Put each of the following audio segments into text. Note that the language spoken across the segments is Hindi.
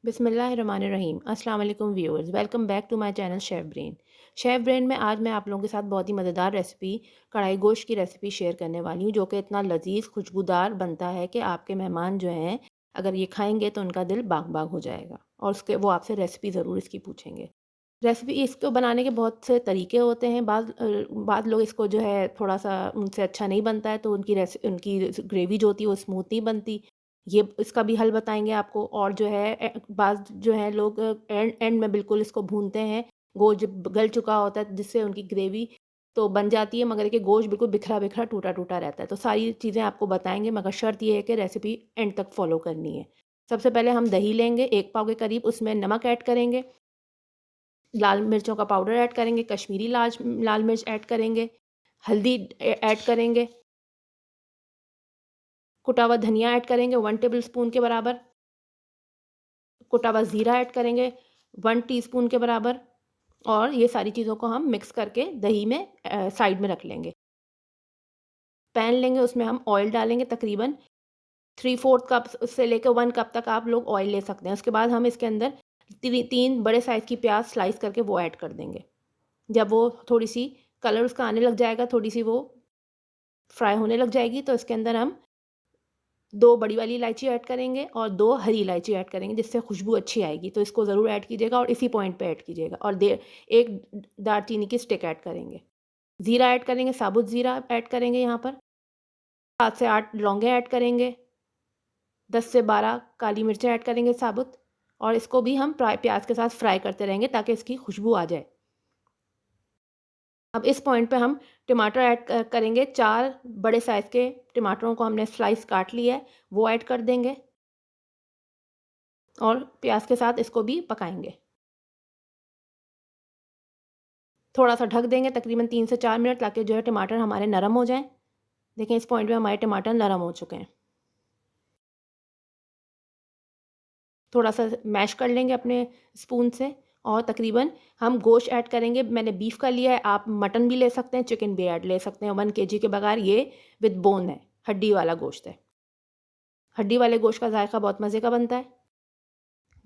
बिस्मिल्लाहिर्रहमानिर्रहीम। अस्सलाम वालेकुम viewers, welcome back to my channel Chef Brain. Chef Brain में आज मैं आप लोगों के साथ बहुत ही मज़ेदार रेसिपी कढ़ाई गोश्त की रेसिपी शेयर करने वाली हूँ, जो कि इतना लज़ीज़ खुशबूदार बनता है कि आपके मेहमान जो हैं अगर ये खाएंगे तो उनका दिल बाग बाग हो जाएगा और उसके वो आपसे रेसिपी ज़रूर इसकी पूछेंगे। रेसिपी इसको बनाने के बहुत से तरीके होते हैं। बाद लोग इसको जो है थोड़ा-सा उनसे अच्छा नहीं बनता है, तो उनकी ग्रेवी जो होती है वो स्मूथ नहीं बनती। ये इसका भी हल बताएँगे आपको। और जो है बाज़ जो है लोग एंड एंड में बिल्कुल इसको भूनते हैं, गोश्त जब गल चुका होता है जिससे उनकी ग्रेवी तो बन जाती है, मगर देखिए गोश्त बिल्कुल बिखरा-बिखरा, टूटा-टूटा रहता है। तो सारी चीज़ें आपको बताएँगे, मगर शर्त ये है कि रेसिपी एंड तक फ़ॉलो करनी है। सबसे पहले हम दही लेंगे 1 पाव के करीब, उसमें नमक ऐड करेंगे, लाल मिर्चों का पाउडर ऐड करेंगे, कश्मीरी लाल मिर्च ऐड करेंगे, हल्दी ऐड करेंगे, कुटा हुआ धनिया ऐड करेंगे 1 टेबलस्पून के बराबर, कुटा हुआ ज़ीरा ऐड करेंगे 1 टीस्पून के बराबर। और ये सारी चीज़ों को हम मिक्स करके दही में साइड में रख लेंगे। पैन लेंगे, उसमें हम ऑयल डालेंगे तकरीबन 3/4 कप से लेकर 1 कप तक आप लोग ऑयल ले सकते हैं। उसके बाद हम इसके अंदर 3 बड़े साइज़ की प्याज़ स्लाइस करके वो ऐड कर देंगे। जब वो थोड़ी-सी कलर उसका आने लग जाएगा, थोड़ी-सी वो फ्राई होने लग जाएगी, तो इसके अंदर हम 2 बड़ी वाली इलायची ऐड करेंगे और 2 हरी इलायची ऐड करेंगे, जिससे खुशबू अच्छी आएगी। तो इसको ज़रूर ऐड कीजिएगा और इसी पॉइंट पे ऐड कीजिएगा। और 1 दालचीनी की स्टिक ऐड करेंगे। ज़ीरा ऐड करेंगे, साबुत ज़ीरा ऐड करेंगे यहाँ पर। 7 से 8 लौंगे ऐड करेंगे, 10 से 12 काली मिर्चें ऐड करेंगे साबुत। और इसको भी हम प्याज़ के साथ फ्राई करते रहेंगे ताकि इसकी खुशबू आ जाए। अब इस पॉइंट पे हम टमाटर ऐड करेंगे। 4 बड़े साइज़ के टमाटरों को हमने स्लाइस काट लिया है, वो ऐड कर देंगे और प्याज़ के साथ इसको भी पकाएँगे। थोड़ा-सा ढक देंगे तकरीबन 3 से 4 मिनट, ताकि जो है टमाटर हमारे नरम हो जाएँ। देखें इस पॉइंट पे हमारे टमाटर नरम हो चुके हैं। थोड़ा-सा मैश कर लेंगे अपने स्पून से और तकरीबन हम गोश्त ऐड करेंगे। मैंने बीफ का लिया है, आप मटन भी ले सकते हैं, चिकन भी ऐड ले सकते हैं। 1 केजी के बगैर ये विद बोन है, हड्डी वाला गोश्त है। हड्डी वाले गोश्त का ज़ायक़ा बहुत मज़े का बनता है,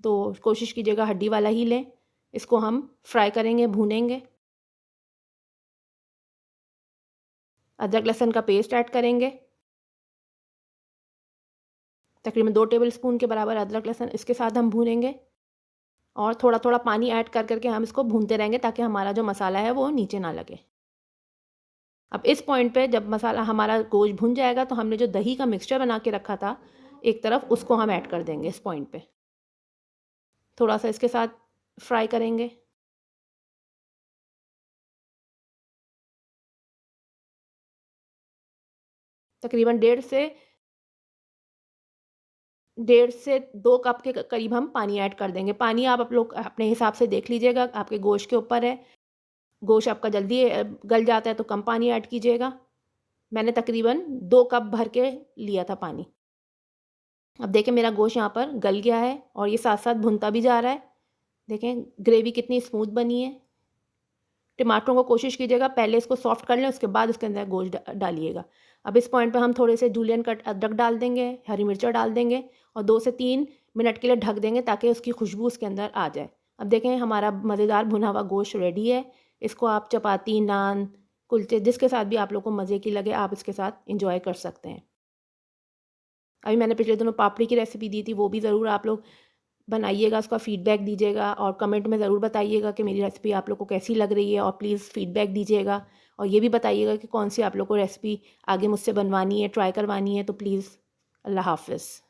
तो कोशिश कीजिएगा हड्डी वाला ही लें। इसको हम फ्राई करेंगे, भूनेंगे। अदरक लहसुन का पेस्ट ऐड करेंगे, तकरीबन 2 टेबलस्पून के बराबर अदरक लहसुन इसके साथ हम भूनेंगे। और थोड़ा-थोड़ा पानी ऐड कर के हम इसको भूनते रहेंगे, ताकि हमारा जो मसाला है वो नीचे ना लगे। अब इस पॉइंट पे जब मसाला हमारा गोश्त भुन जाएगा, तो हमने जो दही का मिक्सचर बना के रखा था एक तरफ, उसको हम ऐड कर देंगे इस पॉइंट पे। थोड़ा-सा इसके साथ फ्राई करेंगे। तकरीबन 1.5 से 2 कप के करीब हम पानी ऐड कर देंगे। पानी आप लोग अपने हिसाब से देख लीजिएगा, आपके गोश्त के ऊपर है। गोश्त आपका जल्दी गल जाता है तो कम पानी ऐड कीजिएगा। मैंने तकरीबन 2 कप भर के लिया था पानी। अब देखें मेरा गोश्त यहाँ पर गल गया है और ये साथ-साथ भुनता भी जा रहा है। देखें ग्रेवी कितनी स्मूथ बनी है। टमाटरों को कोशिश कीजिएगा पहले इसको सॉफ्ट कर लें, उसके बाद इसके अंदर गोश्त डालिएगा। अब इस पॉइंट पे हम थोड़े से जूलियन कट अदरक डाल देंगे, हरी मिर्चा डाल देंगे और 2 से 3 मिनट के लिए ढक देंगे, ताकि उसकी खुशबू उसके अंदर आ जाए। अब देखें हमारा मज़ेदार भुना हुआ गोश्त रेडी है। इसको आप चपाती, नान, कुलचे जिसके साथ भी आप लोग को मज़े की लगे, आप इसके साथ एंजॉय कर सकते हैं। अभी मैंने पिछले दिनों पापड़ी की रेसिपी दी थी, वो भी ज़रूर आप लोग बनाइएगा, उसका फ़ीडबैक दीजिएगा और कमेंट में ज़रूर बताइएगा कि मेरी रेसिपी आप लोग को कैसी लग रही है, और प्लीज़ फ़ीडबैक दीजिएगा। और ये भी बताइएगा कि कौन-सी आप लोग को रेसिपी आगे मुझसे बनवानी है, ट्राई करवानी है। तो प्लीज़ अल्लाह हाफ़िज़।